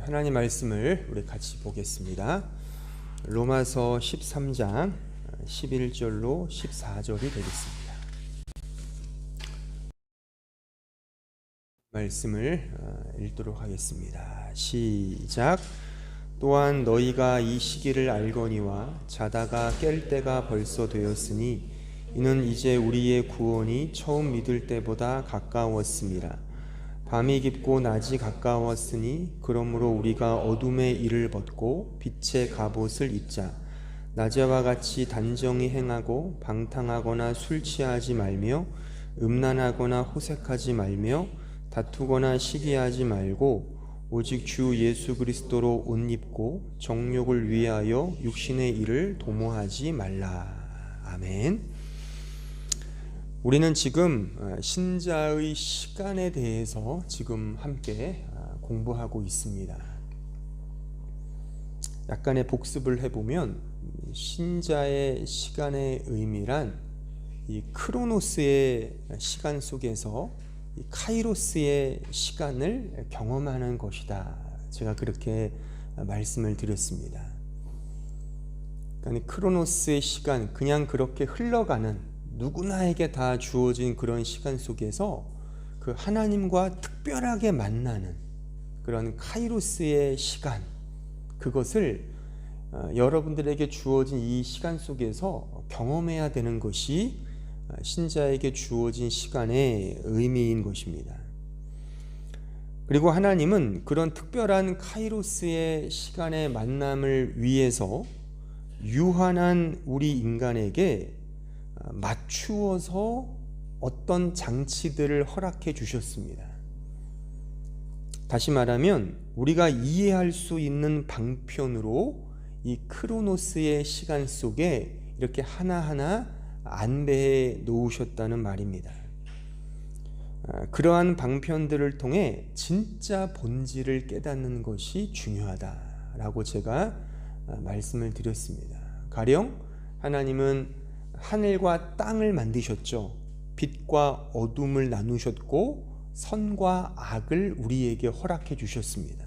하나님 말씀을 우리 같이 보겠습니다. 로마서 13장 11절로 14절이 되겠습니다. 말씀을 읽도록 하겠습니다. 시작. 또한 너희가 이 시기를 알거니와 자다가 깰 때가 벌써 되었으니 이는 이제 우리의 구원이 처음 믿을 때보다 가까웠음이라. 밤이 깊고 낮이 가까웠으니 그러므로 우리가 어둠의 일을 벗고 빛의 갑옷을 입자. 낮에와 같이 단정히 행하고 방탕하거나 술 취하지 말며 음란하거나 호색하지 말며 다투거나 시기하지 말고 오직 주 예수 그리스도로 옷 입고 정욕을 위하여 육신의 일을 도모하지 말라. 아멘. 우리는 지금 신자의 시간에 대해서 지금 함께 공부하고 있습니다. 약간의 복습을 해보면 신자의 시간의 의미란 이 크로노스의 시간 속에서 이 카이로스의 시간을 경험하는 것이다. 제가 그렇게 말씀을 드렸습니다. 그러니까 크로노스의 시간, 그냥 그렇게 흘러가는 누구나에게 다 주어진 그런 시간 속에서 그 하나님과 특별하게 만나는 그런 카이로스의 시간, 그것을 여러분들에게 주어진 이 시간 속에서 경험해야 되는 것이 신자에게 주어진 시간의 의미인 것입니다. 그리고 하나님은 그런 특별한 카이로스의 시간의 만남을 위해서 유한한 우리 인간에게 맞추어서 어떤 장치들을 허락해 주셨습니다. 다시 말하면 우리가 이해할 수 있는 방편으로 이 크로노스의 시간 속에 이렇게 하나하나 안배해 놓으셨다는 말입니다. 그러한 방편들을 통해 진짜 본질을 깨닫는 것이 중요하다라고 제가 말씀을 드렸습니다. 가령 하나님은 하늘과 땅을 만드셨죠. 빛과 어둠을 나누셨고 선과 악을 우리에게 허락해 주셨습니다.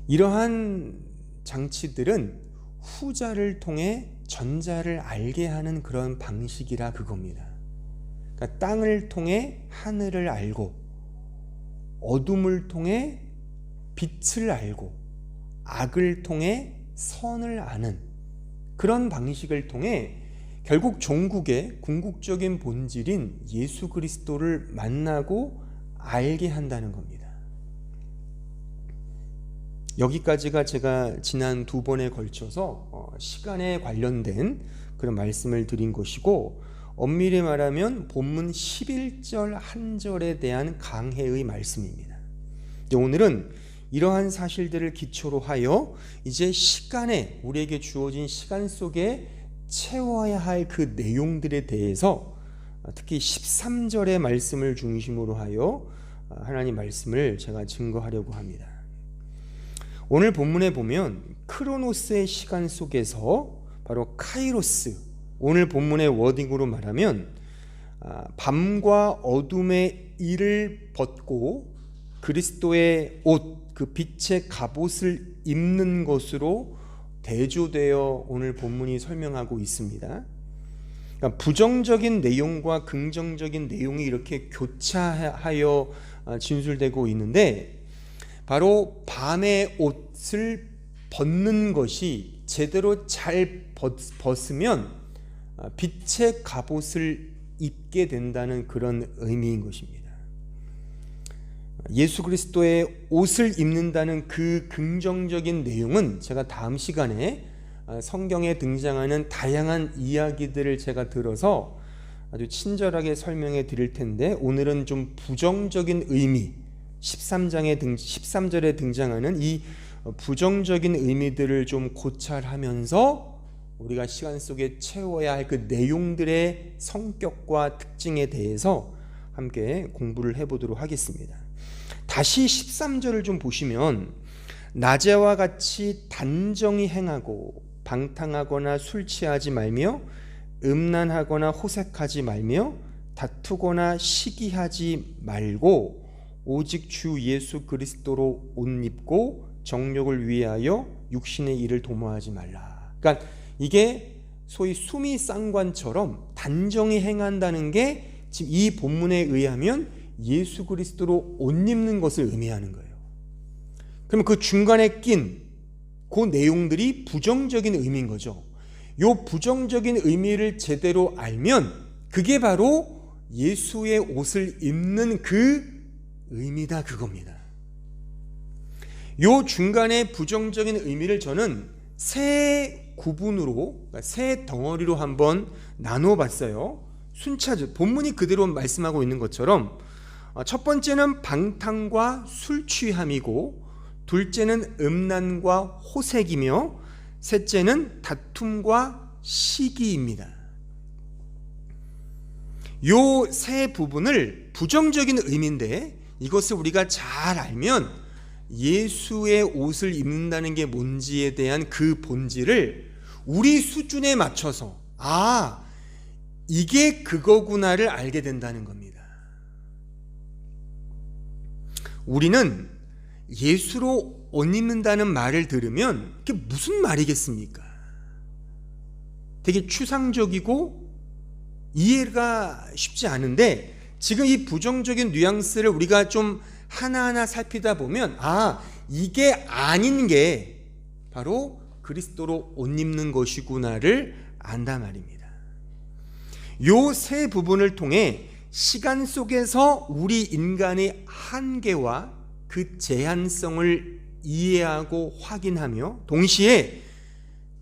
이러한 장치들은 후자를 통해 전자를 알게 하는 그런 방식이라 그겁니다. 그러니까 땅을 통해 하늘을 알고 어둠을 통해 빛을 알고 악을 통해 선을 아는 그런 방식을 통해 결국 종국의 궁극적인 본질인 예수 그리스도를 만나고 알게 한다는 겁니다. 여기까지가 제가 지난 2번에 걸쳐서 시간에 관련된 그런 말씀을 드린 것이고, 엄밀히 말하면 본문 11절 한 절에 대한 강해의 말씀입니다. 오늘은 이러한 사실들을 기초로 하여 이제 시간에, 우리에게 주어진 시간 속에 채워야 할 그 내용들에 대해서 특히 13절의 말씀을 중심으로 하여 하나님 말씀을 제가 증거하려고 합니다. 오늘 본문에 보면 크로노스의 시간 속에서 바로 카이로스, 오늘 본문의 워딩으로 말하면 밤과 어둠의 일을 벗고 그리스도의 옷, 그 빛의 갑옷을 입는 것으로 대조되어 오늘 본문이 설명하고 있습니다. 그러니까 부정적인 내용과 긍정적인 내용이 이렇게 교차하여 진술되고 있는데, 바로 밤의 옷을 벗는 것이 제대로 잘 벗으면 빛의 갑옷을 입게 된다는 그런 의미인 것입니다. 예수 그리스도의 옷을 입는다는 그 긍정적인 내용은 제가 다음 시간에 성경에 등장하는 다양한 이야기들을 제가 들어서 아주 친절하게 설명해 드릴 텐데, 오늘은 좀 부정적인 의미, 13절에 등장하는 이 부정적인 의미들을 좀 고찰하면서 우리가 시간 속에 채워야 할 그 내용들의 성격과 특징에 대해서 함께 공부를 해보도록 하겠습니다. 다시 13절을 좀 보시면, 낮에와 같이 단정히 행하고 방탕하거나 술 취하지 말며 음란하거나 호색하지 말며 다투거나 시기하지 말고 오직 주 예수 그리스도로 옷 입고 정욕을 위하여 육신의 일을 도모하지 말라. 그러니까 이게 소위 수미상관처럼 단정히 행한다는 게 지금 이 본문에 의하면 예수 그리스도로 옷 입는 것을 의미하는 거예요. 그러면 그 중간에 낀 그 내용들이 부정적인 의미인 거죠. 이 부정적인 의미를 제대로 알면 그게 바로 예수의 옷을 입는 그 의미다, 그겁니다. 이 중간에 부정적인 의미를 저는 세 구분으로, 세 덩어리로 한번 나누어 봤어요. 순차적, 본문이 그대로 말씀하고 있는 것처럼 첫 번째는 방탕과 술 취함이고, 둘째는 음란과 호색이며, 셋째는 다툼과 시기입니다. 요 세 부분을 부정적인 의미인데 이것을 우리가 잘 알면 예수의 옷을 입는다는 게 뭔지에 대한 그 본질을 우리 수준에 맞춰서 이게 그거구나를 알게 된다는 겁니다. 우리는 예수로 옷 입는다는 말을 들으면 그게 무슨 말이겠습니까? 되게 추상적이고 이해가 쉽지 않은데, 지금 이 부정적인 뉘앙스를 우리가 좀 하나하나 살피다 보면 이게 아닌 게 바로 그리스도로 옷 입는 것이구나를 안다 말입니다. 요 세 부분을 통해 시간 속에서 우리 인간의 한계와 그 제한성을 이해하고 확인하며, 동시에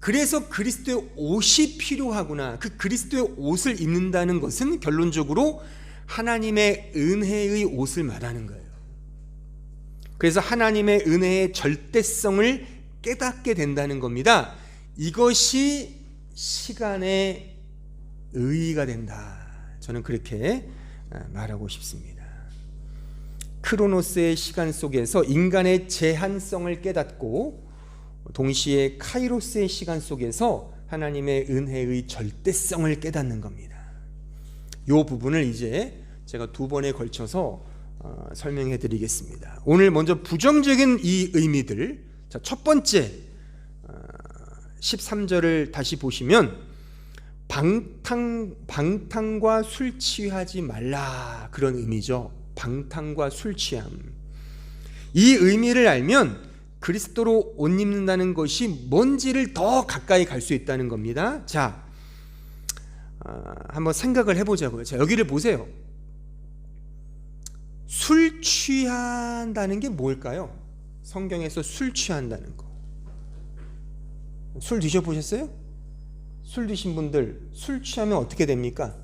그래서 그리스도의 옷이 필요하구나, 그 그리스도의 옷을 입는다는 것은 결론적으로 하나님의 은혜의 옷을 말하는 거예요. 그래서 하나님의 은혜의 절대성을 깨닫게 된다는 겁니다. 이것이 시간의 의의가 된다, 저는 그렇게 말하고 싶습니다. 크로노스의 시간 속에서 인간의 제한성을 깨닫고, 동시에 카이로스의 시간 속에서 하나님의 은혜의 절대성을 깨닫는 겁니다. 이 부분을 이제 제가 두 번에 걸쳐서 설명해 드리겠습니다. 오늘 먼저 부정적인 이 의미들, 첫 번째 13절을 다시 보시면 방탕과 술 취하지 말라, 그런 의미죠. 방탕과 술 취함. 이 의미를 알면 그리스도로 옷 입는다는 것이 뭔지를 더 가까이 갈 수 있다는 겁니다. 자, 한번 생각을 해보자고요. 자, 여기를 보세요. 술 취한다는 게 뭘까요? 성경에서 술 취한다는 거. 술 드셔보셨어요? 술 드신 분들, 술 취하면 어떻게 됩니까?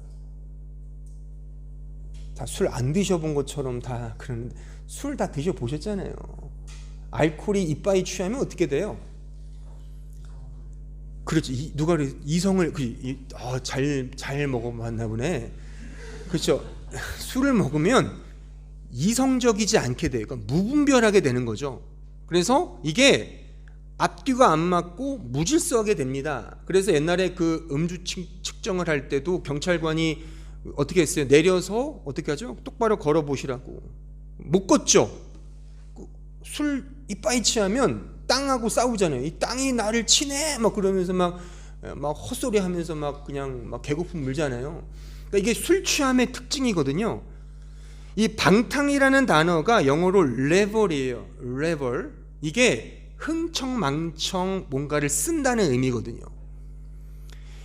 다 술 안 드셔본 것처럼 다 그러는데, 술 다 드셔보셨잖아요. 알코올이 이빠이 취하면 어떻게 돼요? 그렇지, 누가 그래, 이성을 잘 먹어봤나 보네. 그렇죠. 술을 먹으면 이성적이지 않게 돼요. 그러니까 무분별하게 되는 거죠. 그래서 이게 앞뒤가 안 맞고 무질서하게 됩니다. 그래서 옛날에 그 음주 측정을 할 때도 경찰관이 어떻게 했어요? 내려서 어떻게 하죠? 똑바로 걸어 보시라고. 못 걷죠. 술 이빠이 취하면 땅하고 싸우잖아요. 이 땅이 나를 치네 막 그러면서 막 헛소리 하면서 막 그냥 막 개고픔 물잖아요. 그러니까 이게 술 취함의 특징이거든요. 이 방탕이라는 단어가 영어로 레벌이에요. 레벌. 이게 흥청망청 뭔가를 쓴다는 의미거든요.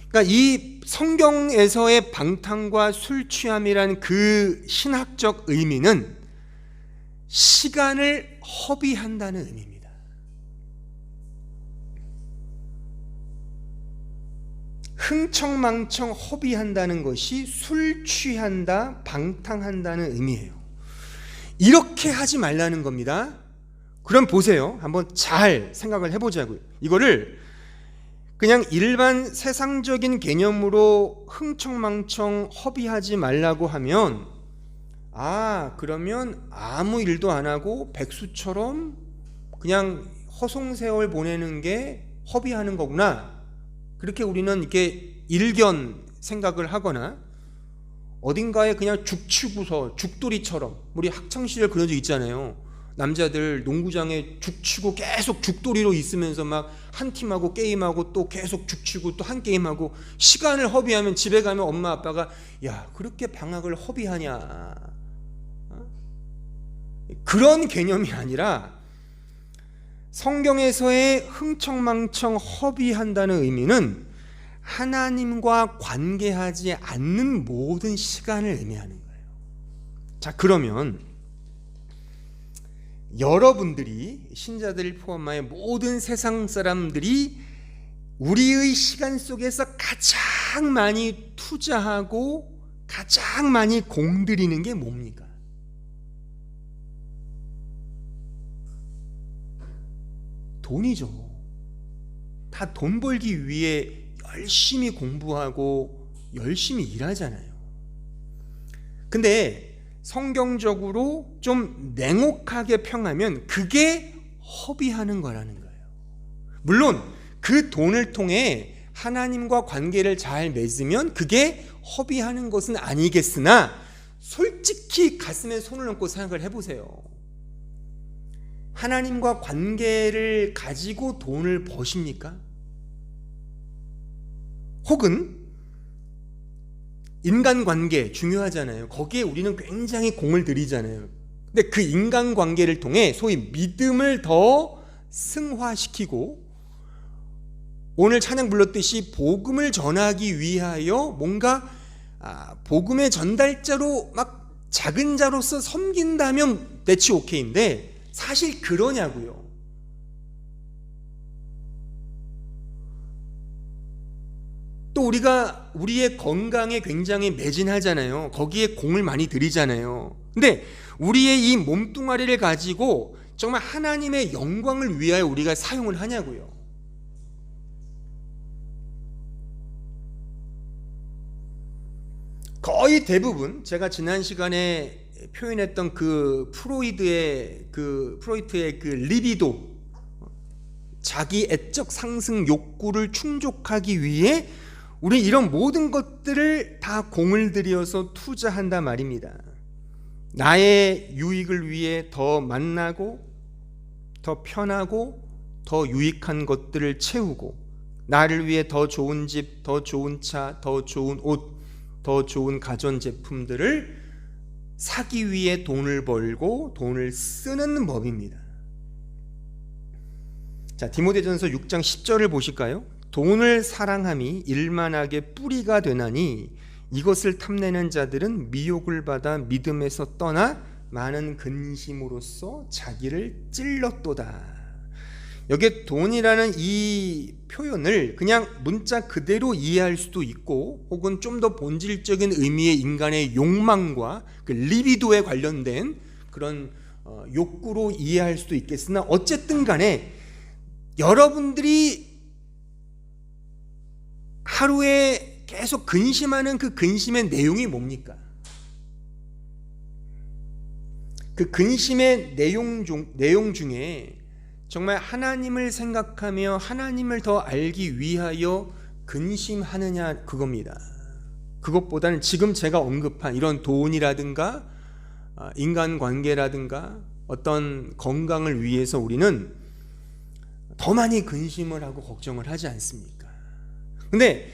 그러니까 이 성경에서의 방탕과 술 취함이라는 그 신학적 의미는 시간을 허비한다는 의미입니다. 흥청망청 허비한다는 것이 술 취한다, 방탕한다는 의미예요. 이렇게 하지 말라는 겁니다. 그럼 보세요. 한번 잘 생각을 해보자고요. 이거를 그냥 일반 세상적인 개념으로 흥청망청 허비하지 말라고 하면, 그러면 아무 일도 안 하고 백수처럼 그냥 허송세월 보내는 게 허비하는 거구나, 그렇게 우리는 이렇게 일견 생각을 하거나, 어딘가에 그냥 죽치고서 죽돌이처럼, 우리 학창시절 그런 적 있잖아요. 남자들 농구장에 죽치고 계속 죽돌이로 있으면서 막 한 팀하고 게임하고 또 계속 죽치고 또 한 게임하고, 시간을 허비하면 집에 가면 엄마 아빠가 야 그렇게 방학을 허비하냐, 그런 개념이 아니라 성경에서의 흥청망청 허비한다는 의미는 하나님과 관계하지 않는 모든 시간을 의미하는 거예요. 자, 그러면 여러분들이, 신자들을 포함하여 모든 세상 사람들이 우리의 시간 속에서 가장 많이 투자하고 가장 많이 공들이는 게 뭡니까? 돈이죠. 다 돈 벌기 위해 열심히 공부하고 열심히 일하잖아요. 근데 성경적으로 좀 냉혹하게 평하면 그게 허비하는 거라는 거예요. 물론 그 돈을 통해 하나님과 관계를 잘 맺으면 그게 허비하는 것은 아니겠으나, 솔직히 가슴에 손을 얹고 생각을 해보세요. 하나님과 관계를 가지고 돈을 버십니까? 혹은 인간관계 중요하잖아요. 거기에 우리는 굉장히 공을 들이잖아요. 근데 그 인간관계를 통해 소위 믿음을 더 승화시키고, 오늘 찬양 불렀듯이 복음을 전하기 위하여 뭔가 복음의 전달자로 막 작은 자로서 섬긴다면 that's okay인데, 사실 그러냐고요. 또 우리가 우리의 건강에 굉장히 매진하잖아요. 거기에 공을 많이 들이잖아요. 근데 우리의 이 몸뚱아리를 가지고 정말 하나님의 영광을 위하여 우리가 사용을 하냐고요. 거의 대부분 제가 지난 시간에 표현했던 그 프로이트의 그 리비도, 자기 애적 상승 욕구를 충족하기 위해 우리 이런 모든 것들을 다 공을 들여서 투자한단 말입니다. 나의 유익을 위해 더 만나고 더 편하고 더 유익한 것들을 채우고, 나를 위해 더 좋은 집, 더 좋은 차, 더 좋은 옷, 더 좋은 가전제품들을 사기 위해 돈을 벌고 돈을 쓰는 법입니다. 자, 디모데전서 6장 10절을 보실까요? 돈을 사랑함이 일만하게 뿌리가 되나니 이것을 탐내는 자들은 미혹을 받아 믿음에서 떠나 많은 근심으로써 자기를 찔렀도다. 여기에 돈이라는 이 표현을 그냥 문자 그대로 이해할 수도 있고, 혹은 좀 더 본질적인 의미의 인간의 욕망과 그 리비도에 관련된 그런 욕구로 이해할 수도 있겠으나, 어쨌든 간에 여러분들이 하루에 계속 근심하는 그 근심의 내용이 뭡니까? 그 근심의 내용 중에 정말 하나님을 생각하며 하나님을 더 알기 위하여 근심하느냐, 그겁니다. 그것보다는 지금 제가 언급한 이런 돈이라든가 인간관계라든가 어떤 건강을 위해서 우리는 더 많이 근심을 하고 걱정을 하지 않습니까? 근데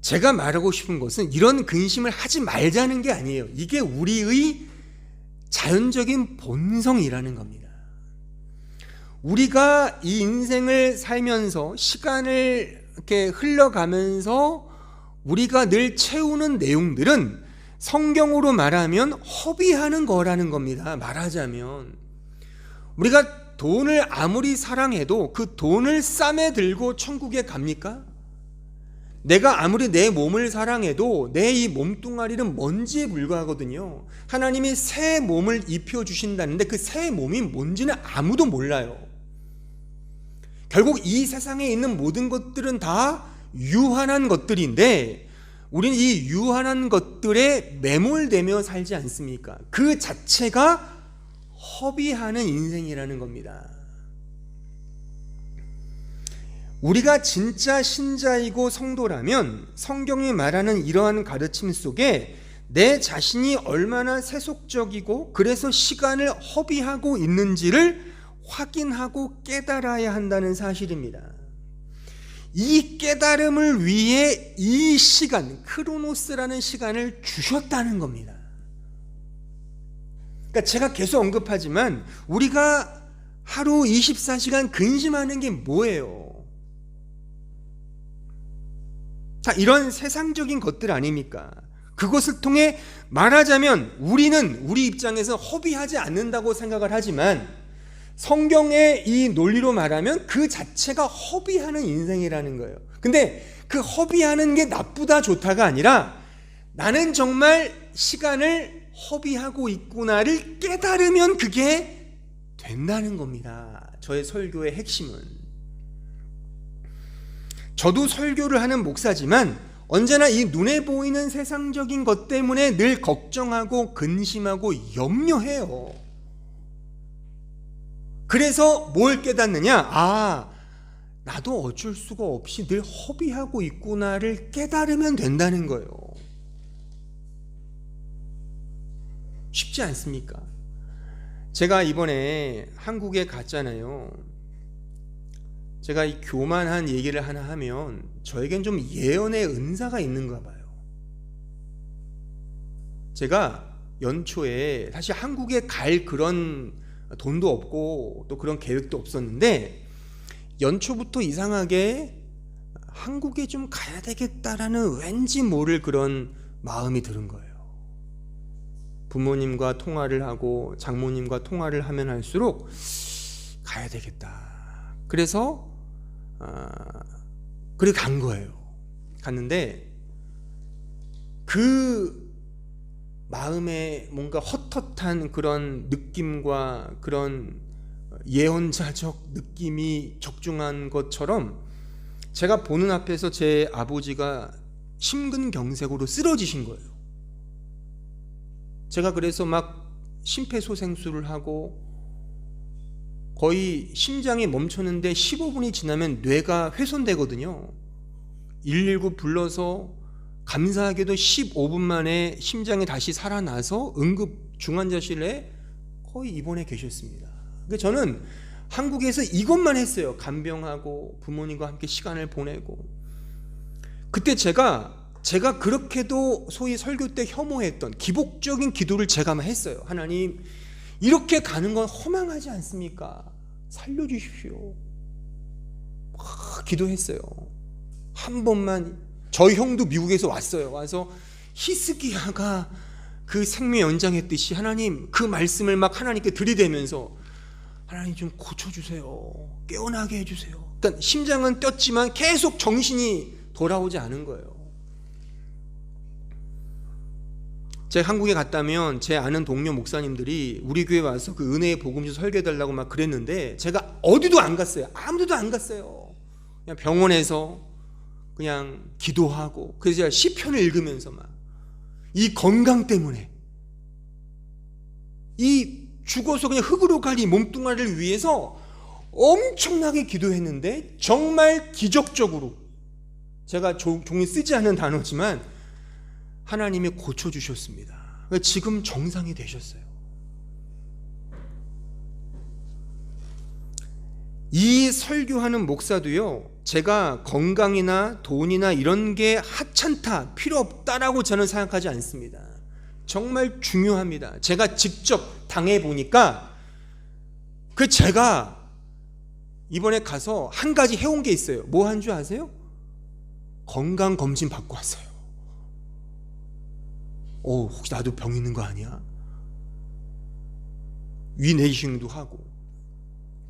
제가 말하고 싶은 것은 이런 근심을 하지 말자는 게 아니에요. 이게 우리의 자연적인 본성이라는 겁니다. 우리가 이 인생을 살면서 시간을 이렇게 흘러가면서 우리가 늘 채우는 내용들은 성경으로 말하면 허비하는 거라는 겁니다. 말하자면 우리가 돈을 아무리 사랑해도 그 돈을 쌈에 들고 천국에 갑니까? 내가 아무리 내 몸을 사랑해도 내 이 몸뚱아리는 먼지에 불과하거든요. 하나님이 새 몸을 입혀주신다는데 그 새 몸이 뭔지는 아무도 몰라요. 결국 이 세상에 있는 모든 것들은 다 유한한 것들인데 우리는 이 유한한 것들에 매몰되며 살지 않습니까? 그 자체가 허비하는 인생이라는 겁니다. 우리가 진짜 신자이고 성도라면 성경이 말하는 이러한 가르침 속에 내 자신이 얼마나 세속적이고 그래서 시간을 허비하고 있는지를 확인하고 깨달아야 한다는 사실입니다. 이 깨달음을 위해 이 시간, 크로노스라는 시간을 주셨다는 겁니다. 그러니까 제가 계속 언급하지만 우리가 하루 24시간 근심하는 게 뭐예요? 자, 이런 세상적인 것들 아닙니까? 그것을 통해 말하자면 우리는 우리 입장에서 허비하지 않는다고 생각을 하지만 성경의 이 논리로 말하면 그 자체가 허비하는 인생이라는 거예요. 근데 그 허비하는 게 나쁘다 좋다가 아니라 나는 정말 시간을 허비하고 있구나를 깨달으면 그게 된다는 겁니다. 저의 설교의 핵심은. 저도 설교를 하는 목사지만 언제나 이 눈에 보이는 세상적인 것 때문에 늘 걱정하고 근심하고 염려해요. 그래서 뭘 깨닫느냐? 나도 어쩔 수가 없이 늘 허비하고 있구나를 깨달으면 된다는 거예요. 쉽지 않습니까? 제가 이번에 한국에 갔잖아요. 제가 이 교만한 얘기를 하나 하면 저에겐 좀 예언의 은사가 있는가 봐요. 제가 연초에 사실 한국에 갈 그런 돈도 없고 또 그런 계획도 없었는데 연초부터 이상하게 한국에 좀 가야 되겠다라는 왠지 모를 그런 마음이 드는 거예요. 부모님과 통화를 하고 장모님과 통화를 하면 할수록 가야 되겠다. 그래서 그래 간 거예요. 갔는데 그 마음에 뭔가 헛헛한 그런 느낌과 그런 예언자적 느낌이 적중한 것처럼 제가 보는 앞에서 제 아버지가 심근경색으로 쓰러지신 거예요. 제가 그래서 막 심폐소생술을 하고 거의 심장이 멈췄는데 15분이 지나면 뇌가 훼손되거든요. 119 불러서 감사하게도 15분 만에 심장이 다시 살아나서 응급 중환자실에 거의 입원해 계셨습니다. 그러니까 저는 한국에서 이것만 했어요. 간병하고 부모님과 함께 시간을 보내고. 그때 제가 그렇게도 소위 설교 때 혐오했던 기복적인 기도를 제가 했어요. 하나님, 이렇게 가는 건 허망하지 않습니까? 살려주십시오. 기도했어요. 한 번만. 저희 형도 미국에서 왔어요. 와서 히스기야가 그 생명 연장했듯이 하나님 그 말씀을 막 하나님께 들이대면서 하나님 좀 고쳐주세요. 깨어나게 해주세요. 일단 심장은 뛰었지만 계속 정신이 돌아오지 않은 거예요. 제가 한국에 갔다면 제 아는 동료 목사님들이 우리 교회 와서 그 은혜의 복음서 설교해달라고 막 그랬는데 제가 어디도 안 갔어요. 아무데도 안 갔어요. 그냥 병원에서 그냥 기도하고 그래서 제가 시편을 읽으면서 막 이 건강 때문에 이 죽어서 그냥 흙으로 갈 이 몸뚱아리를 위해서 엄청나게 기도했는데 정말 기적적으로 제가 종이 쓰지 않는 단어지만 하나님이 고쳐주셨습니다. 지금 정상이 되셨어요. 이 설교하는 목사도요, 제가 건강이나 돈이나 이런 게 하찮다, 필요 없다라고 저는 생각하지 않습니다. 정말 중요합니다. 제가 직접 당해보니까 제가 이번에 가서 한 가지 해온 게 있어요. 뭐 한 줄 아세요? 건강검진 받고 왔어요. 혹시 나도 병 있는 거 아니야? 위내시경도 하고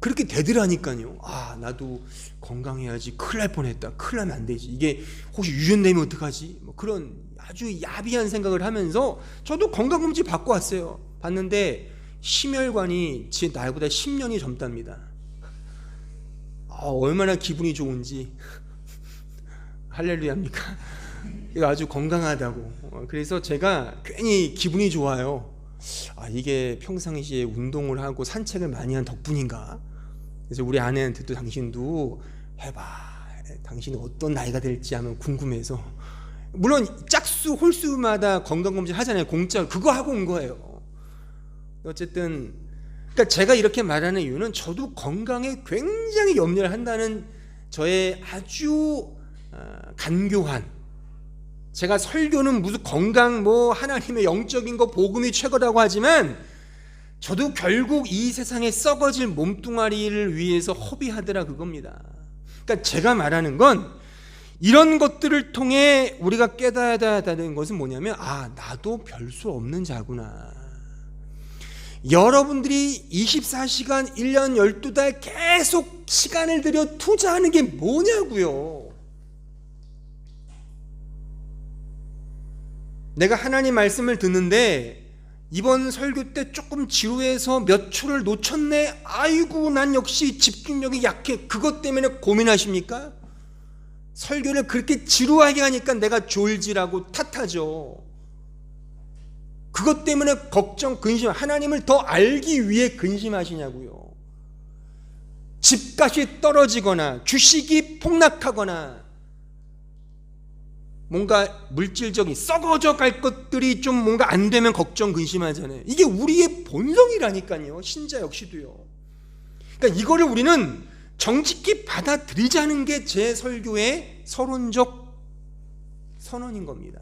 그렇게 되더라니까요. 나도 건강해야지. 큰일 날 뻔했다. 큰일 나면 안 되지. 이게 혹시 유전되면 어떡하지? 뭐 그런 아주 야비한 생각을 하면서 저도 건강검진 받고 왔어요. 봤는데 심혈관이 제 나이보다 10년이 젊답니다. 얼마나 기분이 좋은지. 할렐루야입니까? 아주 건강하다고. 그래서 제가 괜히 기분이 좋아요. 이게 평상시에 운동을 하고 산책을 많이 한 덕분인가? 그래서 우리 아내한테도 당신도 해봐. 당신이 어떤 나이가 될지 하면 궁금해서 물론 짝수 홀수마다 건강검진 하잖아요. 공짜. 그거 하고 온 거예요. 어쨌든 그러니까 제가 이렇게 말하는 이유는 저도 건강에 굉장히 염려를 한다는 저의 아주 간교한, 제가 설교는 무슨 건강 뭐 하나님의 영적인 거 복음이 최고라고 하지만 저도 결국 이 세상에 썩어질 몸뚱아리를 위해서 허비하더라 그겁니다. 그러니까 제가 말하는 건 이런 것들을 통해 우리가 깨달아야 되는 것은 뭐냐면, 나도 별 수 없는 자구나. 여러분들이 24시간 1년 12달 계속 시간을 들여 투자하는 게 뭐냐고요. 내가 하나님 말씀을 듣는데 이번 설교 때 조금 지루해서 몇 초를 놓쳤네. 아이고 난 역시 집중력이 약해. 그것 때문에 고민하십니까? 설교를 그렇게 지루하게 하니까 내가 졸지라고 탓하죠. 그것 때문에 걱정, 근심, 하나님을 더 알기 위해 근심하시냐고요. 집값이 떨어지거나 주식이 폭락하거나 뭔가 물질적인 썩어져 갈 것들이 좀 뭔가 안 되면 걱정, 근심하잖아요. 이게 우리의 본성이라니까요. 신자 역시도요. 그러니까 이거를 우리는 정직히 받아들이자는 게 제 설교의 서론적 선언인 겁니다.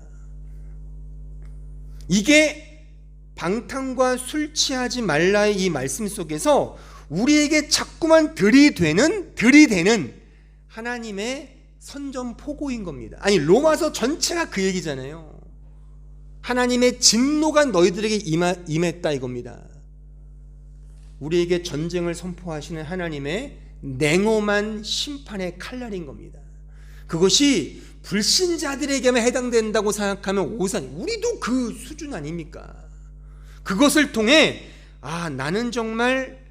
이게 방탕과 술 취하지 말라의 이 말씀 속에서 우리에게 자꾸만 들이대는 하나님의 선전포고인 겁니다. 아니 로마서 전체가 그 얘기잖아요. 하나님의 진노가 너희들에게 임했다 이겁니다. 우리에게 전쟁을 선포하시는 하나님의 냉엄한 심판의 칼날인 겁니다. 그것이 불신자들에게만 해당된다고 생각하면 오산, 우리도 그 수준 아닙니까? 그것을 통해 나는 정말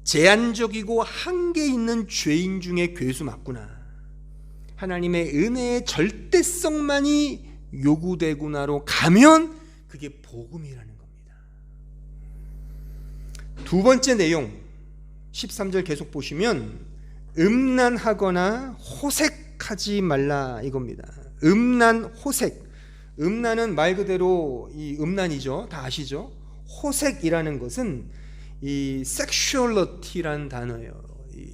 제한적이고 한계 있는 죄인 중에 괴수 맞구나. 하나님의 은혜의 절대성만이 요구되구나로 가면 그게 복음이라는 겁니다. 두 번째 내용 13절 계속 보시면 음란하거나 호색하지 말라 이겁니다. 음란, 호색. 음란은 말 그대로 이 음란이죠. 다 아시죠? 호색이라는 것은 이 섹슈얼리티라는 단어예요. 이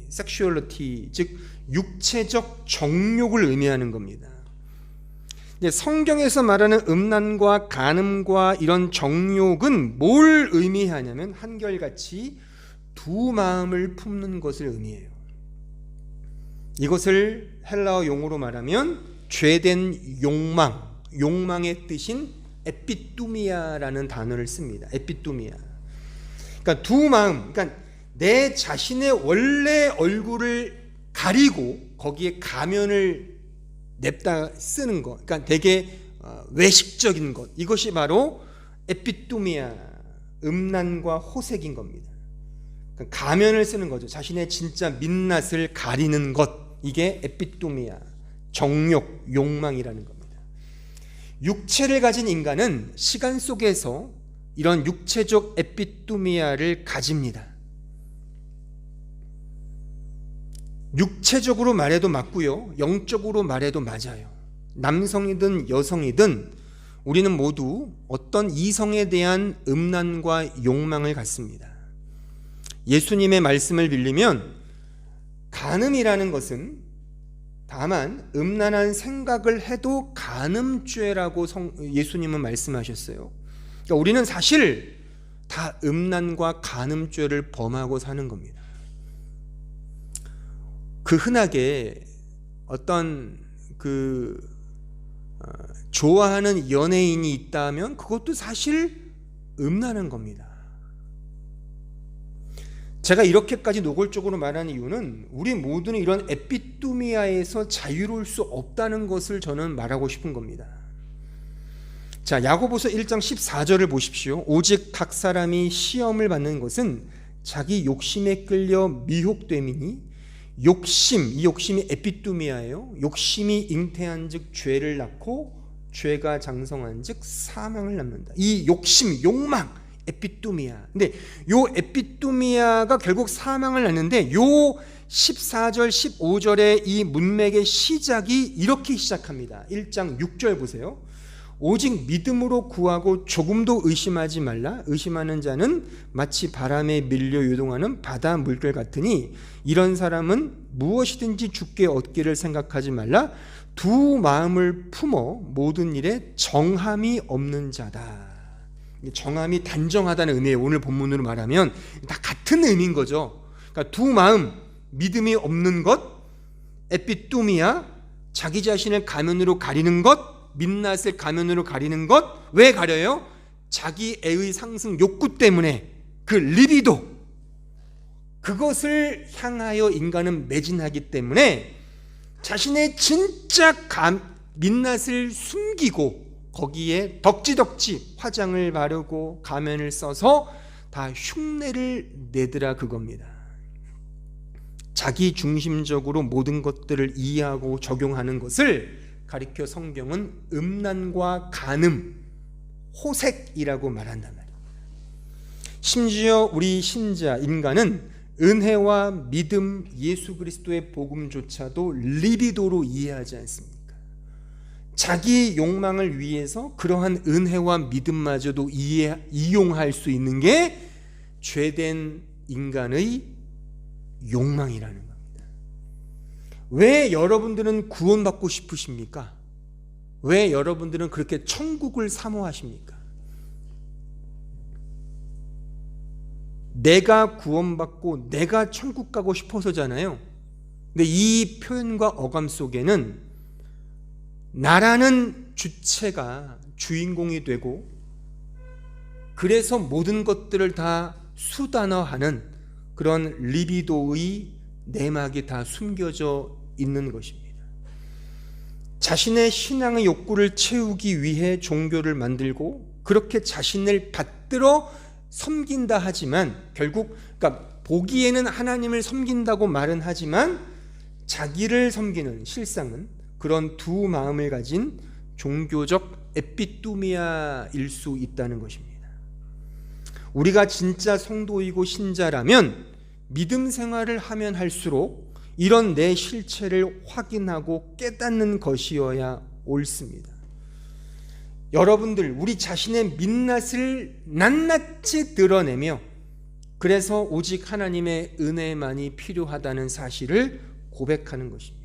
섹슈얼리티, 즉 육체적 정욕을 의미하는 겁니다. 성경에서 말하는 음란과 간음과 이런 정욕은 뭘 의미하냐면 한결같이 두 마음을 품는 것을 의미해요. 이것을 헬라어 용어로 말하면 죄된 욕망, 욕망의 뜻인 에피뚜미아라는 단어를 씁니다. 에피뚜미아. 그러니까 두 마음, 그러니까 내 자신의 원래 얼굴을 가리고 거기에 가면을 냅다 쓰는 것, 그러니까 되게 외식적인 것, 이것이 바로 에피뚜미아, 음란과 호색인 겁니다. 그러니까 가면을 쓰는 거죠. 자신의 진짜 민낯을 가리는 것, 이게 에피뚜미아, 정욕, 욕망이라는 겁니다. 육체를 가진 인간은 시간 속에서 이런 육체적 에피뚜미아를 가집니다. 육체적으로 말해도 맞고요, 영적으로 말해도 맞아요. 남성이든 여성이든 우리는 모두 어떤 이성에 대한 음란과 욕망을 갖습니다. 예수님의 말씀을 빌리면 간음이라는 것은 다만 음란한 생각을 해도 간음죄라고 예수님은 말씀하셨어요. 그러니까 우리는 사실 다 음란과 간음죄를 범하고 사는 겁니다. 그 흔하게 어떤 좋아하는 연예인이 있다면 그것도 사실 음란한 겁니다. 제가 이렇게까지 노골적으로 말하는 이유는 우리 모두는 이런 에피뚜미아에서 자유로울 수 없다는 것을 저는 말하고 싶은 겁니다. 자, 야고보서 1장 14절을 보십시오. 오직 각 사람이 시험을 받는 것은 자기 욕심에 끌려 미혹됨이니 욕심, 이 욕심이 에피뚜미아예요. 욕심이 잉태한 즉 죄를 낳고 죄가 장성한 즉 사망을 낳는다. 이 욕심, 욕망, 에피뚜미아. 근데 요 에피뚜미아가 결국 사망을 낳는데 요 14절 15절의 이 문맥의 시작이 이렇게 시작합니다. 1장 6절 보세요. 오직 믿음으로 구하고 조금도 의심하지 말라. 의심하는 자는 마치 바람에 밀려 요동하는 바다 물결 같으니 이런 사람은 무엇이든지 주께 얻기를 생각하지 말라. 두 마음을 품어 모든 일에 정함이 없는 자다. 정함이 단정하다는 의미예요. 오늘 본문으로 말하면 다 같은 의미인 거죠. 그러니까 두 마음, 믿음이 없는 것, 에피뚜미아, 자기 자신을 가면으로 가리는 것, 민낯을 가면으로 가리는 것. 왜 가려요? 자기 애의 상승 욕구 때문에 그 리비도, 그것을 향하여 인간은 매진하기 때문에 자신의 진짜 민낯을 숨기고 거기에 덕지덕지 화장을 바르고 가면을 써서 다 흉내를 내더라 그겁니다. 자기 중심적으로 모든 것들을 이해하고 적용하는 것을 가리켜 성경은 음란과 간음, 호색이라고 말한단 말이에요. 심지어 우리 신자 인간은 은혜와 믿음, 예수 그리스도의 복음조차도 리비도로 이해하지 않습니까? 자기 욕망을 위해서 그러한 은혜와 믿음마저도 이용할 수 있는 게 죄된 인간의 욕망이라는 겁니다. 왜 여러분들은 구원받고 싶으십니까? 왜 여러분들은 그렇게 천국을 사모하십니까? 내가 구원받고 내가 천국 가고 싶어서잖아요. 근데 이 표현과 어감 속에는 나라는 주체가 주인공이 되고 그래서 모든 것들을 다 수단화하는 그런 리비도의 내막이 다 숨겨져 있는 것입니다. 자신의 신앙의 욕구를 채우기 위해 종교를 만들고 그렇게 자신을 받들어 섬긴다 하지만 결국 그러니까 보기에는 하나님을 섬긴다고 말은 하지만 자기를 섬기는 실상은 그런 두 마음을 가진 종교적 에피뚜미아일 수 있다는 것입니다. 우리가 진짜 성도이고 신자라면 믿음 생활을 하면 할수록 이런 내 실체를 확인하고 깨닫는 것이어야 옳습니다. 여러분들 우리 자신의 민낯을 낱낱이 드러내며 그래서 오직 하나님의 은혜만이 필요하다는 사실을 고백하는 것입니다.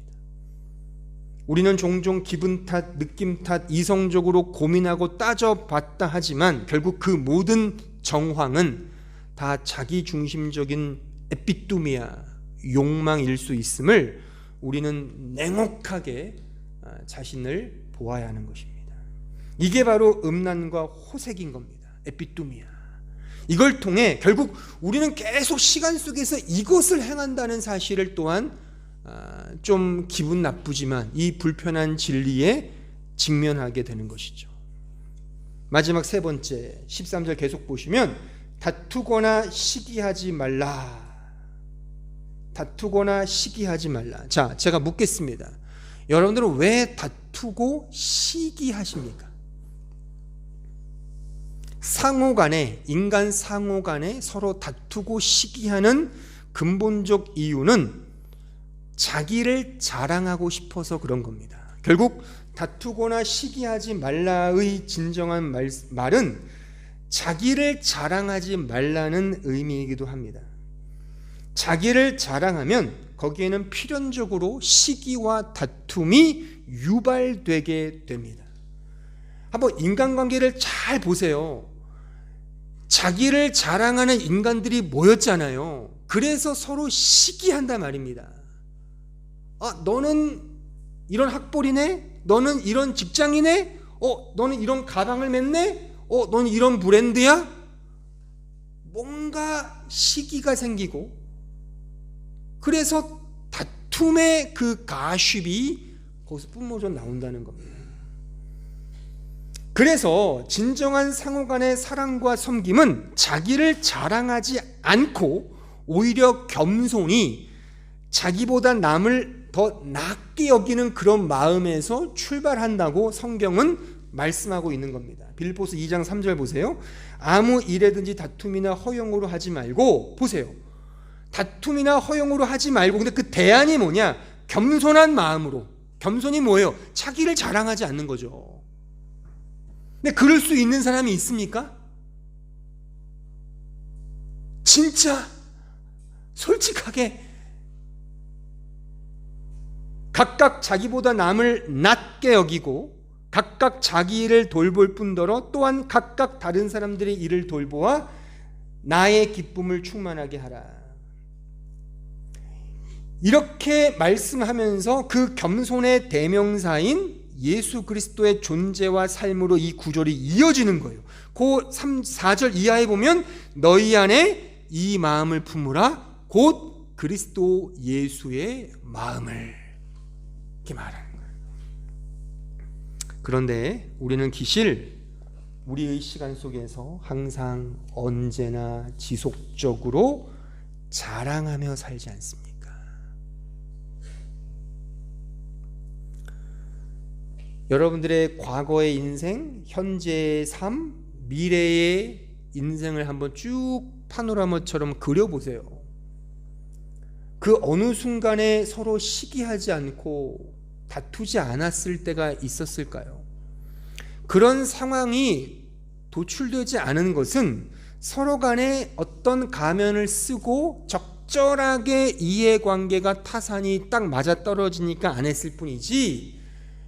우리는 종종 기분 탓, 느낌 탓, 이성적으로 고민하고 따져봤다 하지만 결국 그 모든 정황은 다 자기 중심적인 에피뚜미아, 욕망일 수 있음을 우리는 냉혹하게 자신을 보아야 하는 것입니다. 이게 바로 음란과 호색인 겁니다. 에피뚜미아. 이걸 통해 결국 우리는 계속 시간 속에서 이것을 행한다는 사실을 또한 좀 기분 나쁘지만 이 불편한 진리에 직면하게 되는 것이죠. 마지막 세 번째 13절 계속 보시면 다투거나 시기하지 말라. 다투거나 시기하지 말라. 자, 제가 묻겠습니다. 여러분들은 왜 다투고 시기하십니까? 상호간에, 인간 상호간에 서로 다투고 시기하는 근본적 이유는 자기를 자랑하고 싶어서 그런 겁니다. 결국 다투거나 시기하지 말라의 진정한 말은 자기를 자랑하지 말라는 의미이기도 합니다. 자기를 자랑하면 거기에는 필연적으로 시기와 다툼이 유발되게 됩니다. 한번 인간관계를 잘 보세요. 자기를 자랑하는 인간들이 모였잖아요. 그래서 서로 시기한단 말입니다. 너는 이런 학벌이네? 너는 이런 직장이네? 너는 이런 가방을 맸네? 너는 이런 브랜드야? 뭔가 시기가 생기고 그래서 다툼의 그 가십이 거기서 뿜어져 나온다는 겁니다. 그래서 진정한 상호간의 사랑과 섬김은 자기를 자랑하지 않고 오히려 겸손히 자기보다 남을 더 낮게 여기는 그런 마음에서 출발한다고 성경은 말씀하고 있는 겁니다. 빌립보서 2장 3절 보세요. 아무 일에든지 다툼이나 허영으로 하지 말고 보세요. 다툼이나 허용으로 하지 말고, 근데 그 대안이 뭐냐? 겸손한 마음으로. 겸손이 뭐예요? 자기를 자랑하지 않는 거죠. 근데 그럴 수 있는 사람이 있습니까? 진짜 솔직하게 각각 자기보다 남을 낮게 여기고 각각 자기 일을 돌볼 뿐더러 또한 각각 다른 사람들의 일을 돌보아 나의 기쁨을 충만하게 하라. 이렇게 말씀하면서 그 겸손의 대명사인 예수 그리스도의 존재와 삶으로 이 구절이 이어지는 거예요. 그 4절 이하에 보면 너희 안에 이 마음을 품으라 곧 그리스도 예수의 마음을, 이렇게 말하는 거예요. 그런데 우리는 기실 우리의 시간 속에서 항상 언제나 지속적으로 자랑하며 살지 않습니까? 여러분들의 과거의 인생, 현재의 삶, 미래의 인생을 한번 쭉 파노라마처럼 그려보세요. 그 어느 순간에 서로 시기하지 않고 다투지 않았을 때가 있었을까요? 그런 상황이 도출되지 않은 것은 서로 간에 어떤 가면을 쓰고 적절하게 이해관계가 타산이 딱 맞아떨어지니까 안 했을 뿐이지,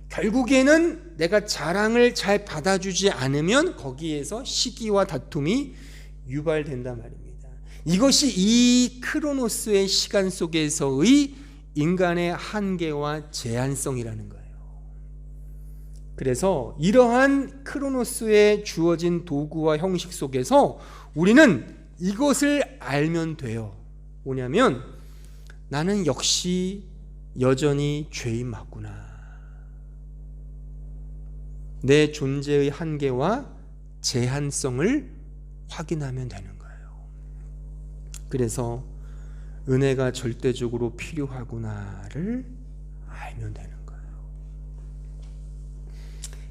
결국에는 내가 자랑을 잘 받아주지 않으면 거기에서 시기와 다툼이 유발된단 말입니다. 이것이 이 크로노스의 시간 속에서의 인간의 한계와 제한성이라는 거예요. 그래서 이러한 크로노스에 주어진 도구와 형식 속에서 우리는 이것을 알면 돼요. 뭐냐면 나는 역시 여전히 죄인 맞구나. 내 존재의 한계와 제한성을 확인하면 되는 거예요. 그래서 은혜가 절대적으로 필요하구나를 알면 되는 거예요.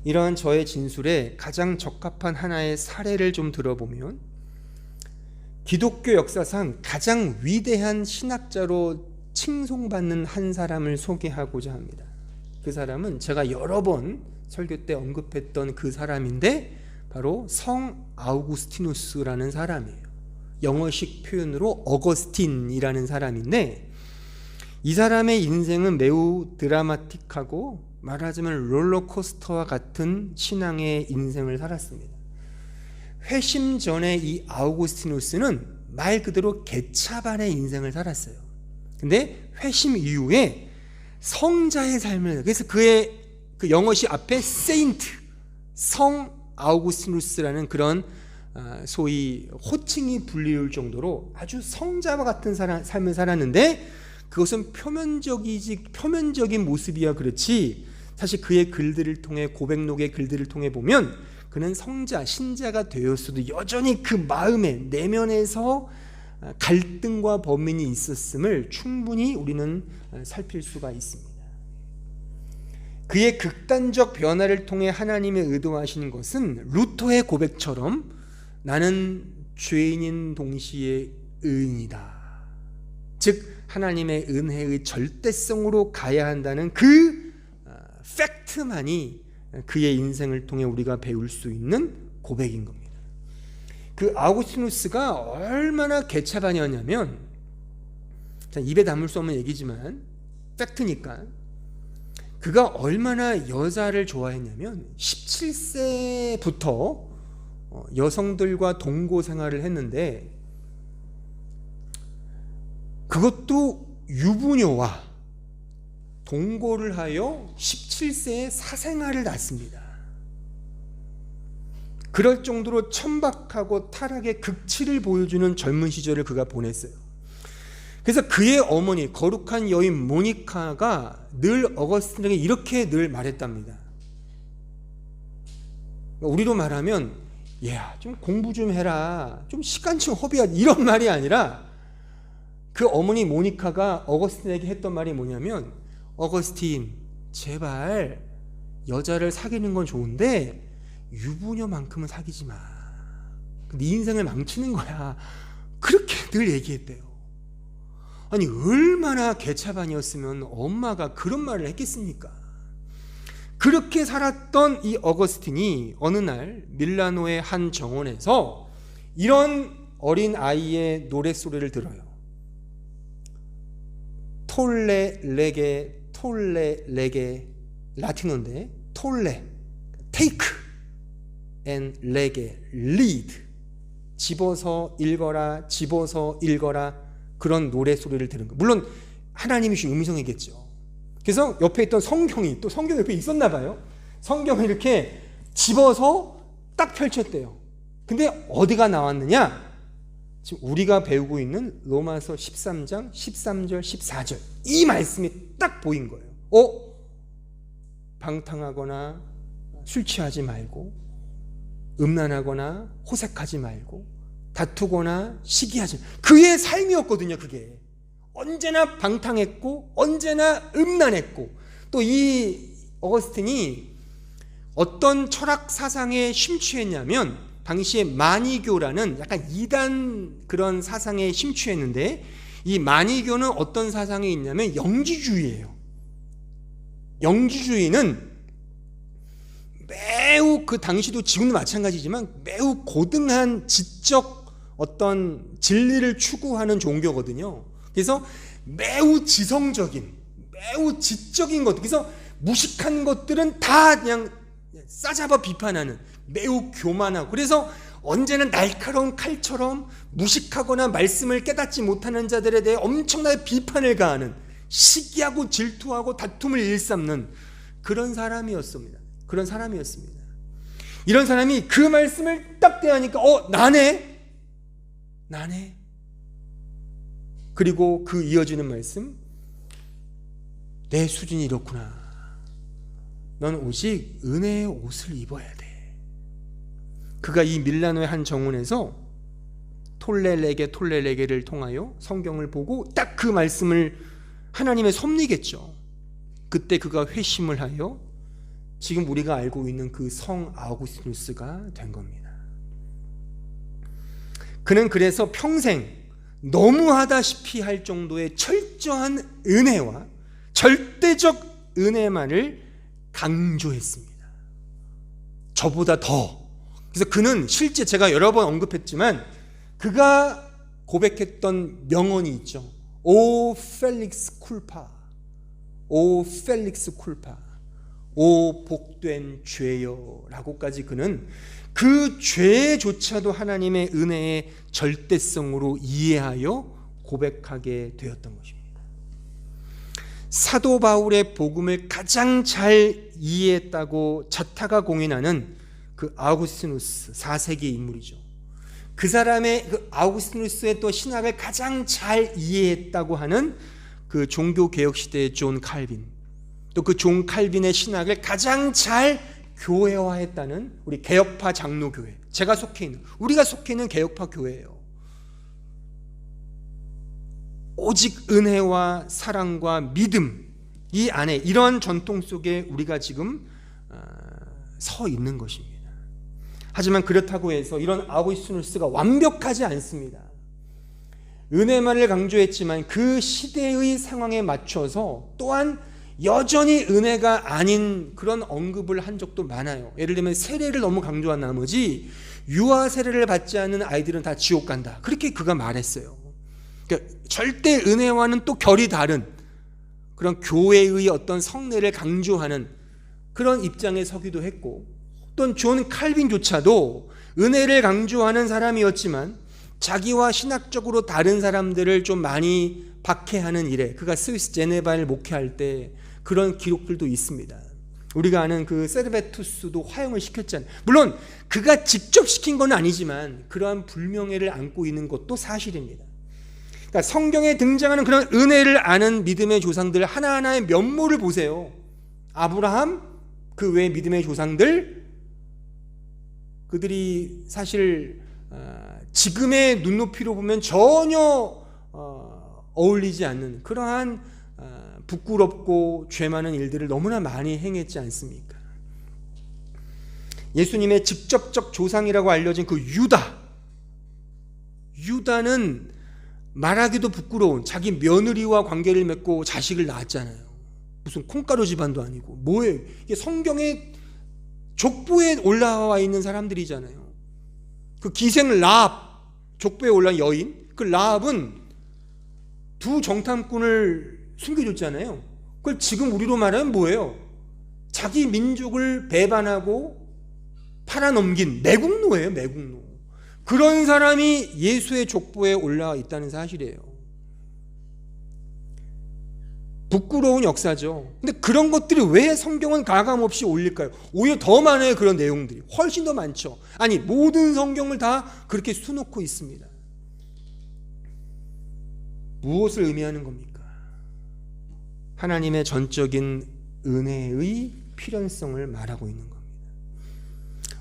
이러한 저의 진술에 가장 적합한 하나의 사례를 좀 들어보면, 기독교 역사상 가장 위대한 신학자로 칭송받는 한 사람을 소개하고자 합니다. 그 사람은 제가 여러 번 설교 때 언급했던 그 사람인데 바로 성 아우구스티누스라는 사람이에요. 영어식 표현으로 어거스틴이라는 사람인데, 이 사람의 인생은 매우 드라마틱하고 말하자면 롤러코스터와 같은 신앙의 인생을 살았습니다. 회심 전에 이 아우구스티누스는 말 그대로 개차반의 인생을 살았어요. 근데 회심 이후에 성자의 삶을, 그래서 그의 그 영어식 앞에 세인트, 성 아우구스티누스라는 그런 소위 호칭이 불리울 정도로 아주 성자와 같은 삶을 살았는데, 그것은 표면적인 모습이야 그렇지, 사실 그의 글들을 통해, 고백록의 글들을 통해 보면 그는 성자, 신자가 되었어도 여전히 그 마음에 내면에서 갈등과 범민이 있었음을 충분히 우리는 살필 수가 있습니다. 그의 극단적 변화를 통해 하나님의 의도하시는 것은 루터의 고백처럼 나는 죄인인 동시에 의인이다, 즉 하나님의 은혜의 절대성으로 가야 한다는 그 팩트만이 그의 인생을 통해 우리가 배울 수 있는 고백인 겁니다. 그 아우구스티누스가 얼마나 개차반이었냐면, 입에 담을 수 없는 얘기지만 팩트니까, 그가 얼마나 여자를 좋아했냐면 17세부터 여성들과 동거 생활을 했는데, 그것도 유부녀와 동거를 하여 17세에 사생아를 낳습니다. 그럴 정도로 천박하고 타락의 극치를 보여주는 젊은 시절을 그가 보냈어요. 그래서 그의 어머니 거룩한 여인 모니카가 늘 어거스틴에게 이렇게 늘 말했답니다. 우리로 말하면 야, 좀 공부 좀 해라, 좀 시간 좀 허비야, 이런 말이 아니라 그 어머니 모니카가 어거스틴에게 했던 말이 뭐냐면, 어거스틴 제발 여자를 사귀는 건 좋은데 유부녀만큼은 사귀지 마, 네 인생을 망치는 거야, 그렇게 늘 얘기했대요. 아니 얼마나 개차반이었으면 엄마가 그런 말을 했겠습니까? 그렇게 살았던 이 어거스틴이 어느 날 밀라노의 한 정원에서 이런 어린 아이의 노랫소리를 들어요. 톨레 레게 톨레 레게, 라틴어인데 톨레 테이크 앤 레게 리드, 집어서 읽어라 집어서 읽어라, 그런 노랫소리를 들은 거. 물론 하나님이 주신 음성이겠죠. 그래서 옆에 있던 성경이, 또 성경 옆에 있었나 봐요. 성경을 이렇게 집어서 딱 펼쳤대요. 근데 어디가 나왔느냐? 지금 우리가 배우고 있는 로마서 13장 13절 14절 이 말씀이 딱 보인 거예요. 방탕하거나 술 취하지 말고, 음란하거나 호색하지 말고, 다투거나 시기하지. 그의 삶이었거든요. 그게 언제나 방탕했고 언제나 음란했고, 또 이 어거스틴이 어떤 철학 사상에 심취했냐면 당시에 마니교라는 약간 이단 그런 사상에 심취했는데, 이 마니교는 어떤 사상이 있냐면 영지주의예요. 영지주의는 매우, 그 당시도 지금도 마찬가지지만 매우 고등한 지적 어떤 진리를 추구하는 종교거든요. 그래서 매우 지성적인, 매우 지적인 것, 그래서 무식한 것들은 다 그냥 싸잡아 비판하는, 매우 교만하고, 그래서 언제나 날카로운 칼처럼 무식하거나 말씀을 깨닫지 못하는 자들에 대해 엄청나게 비판을 가하는, 시기하고 질투하고 다툼을 일삼는 그런 사람이었습니다. 그런 사람이었습니다. 이런 사람이 그 말씀을 딱 대하니까 나네. 그리고 그 이어지는 말씀, 내 수준이 이렇구나. 넌 오직 은혜의 옷을 입어야 돼. 그가 이 밀라노의 한 정원에서 톨레레게를 통하여 성경을 보고 딱 그 말씀을, 하나님의 섭리겠죠. 그때 그가 회심을 하여 지금 우리가 알고 있는 그 성 아우구스티누스가 된 겁니다. 그는 그래서 평생 너무하다시피 할 정도의 철저한 은혜와 절대적 은혜만을 강조했습니다. 저보다 더. 그래서 그는 실제 제가 여러 번 언급했지만 그가 고백했던 명언이 있죠. 오 펠릭스 쿨파, 오 펠릭스 쿨파, 오 복된 죄여 라고까지 그는 그 죄조차도 하나님의 은혜의 절대성으로 이해하여 고백하게 되었던 것입니다. 사도 바울의 복음을 가장 잘 이해했다고 자타가 공인하는 그 아우구스티누스 4세기 인물이죠. 그 사람의, 그 아우구스티누스의 또 신학을 가장 잘 이해했다고 하는 그 종교개혁 시대의 존 칼빈, 또 그 존 칼빈의 신학을 가장 잘 교회화했다는 우리 개혁파 장로교회, 제가 속해 있는, 우리가 속해 있는 개혁파 교회예요. 오직 은혜와 사랑과 믿음, 이 안에, 이런 전통 속에 우리가 지금 서 있는 것입니다. 하지만 그렇다고 해서 이런 아우구스티누스가 완벽하지 않습니다. 은혜만을 강조했지만 그 시대의 상황에 맞춰서 또한 여전히 은혜가 아닌 그런 언급을 한 적도 많아요. 예를 들면 세례를 너무 강조한 나머지 유아 세례를 받지 않는 아이들은 다 지옥 간다, 그렇게 그가 말했어요. 그러니까 절대 은혜와는 또 결이 다른 그런 교회의 어떤 성례를 강조하는 그런 입장에 서기도 했고, 또는 존 칼빈조차도 은혜를 강조하는 사람이었지만 자기와 신학적으로 다른 사람들을 좀 많이 박해하는 일에, 그가 스위스 제네바를 목회할 때 그런 기록들도 있습니다. 우리가 아는 그 세르베투스도 화형을 시켰잖아요. 물론 그가 직접 시킨 건 아니지만 그러한 불명예를 안고 있는 것도 사실입니다. 그러니까 성경에 등장하는 그런 은혜를 아는 믿음의 조상들 하나하나의 면모를 보세요. 아브라함, 그 외의 믿음의 조상들, 그들이 사실 지금의 눈높이로 보면 전혀 어울리지 않는 그러한 부끄럽고 죄 많은 일들을 너무나 많이 행했지 않습니까? 예수님의 직접적 조상이라고 알려진 그 유다는 말하기도 부끄러운 자기 며느리와 관계를 맺고 자식을 낳았잖아요. 무슨 콩가루 집안도 아니고 뭐예요? 이게 성경의 족보에 올라와 있는 사람들이잖아요. 그 기생 라합, 족보에 올라온 여인, 그 라합은 두 정탐꾼을 숨겨줬잖아요. 그걸 지금 우리로 말하면 뭐예요? 자기 민족을 배반하고 팔아넘긴 매국노예요, 매국노. 그런 사람이 예수의 족보에 올라와 있다는 사실이에요. 부끄러운 역사죠. 근데 그런 것들이 왜 성경은 가감없이 올릴까요? 오히려 더 많아요, 그런 내용들이. 훨씬 더 많죠. 아니, 모든 성경을 다 그렇게 수놓고 있습니다. 무엇을 의미하는 겁니까? 하나님의 전적인 은혜의 필연성을 말하고 있는 겁니다.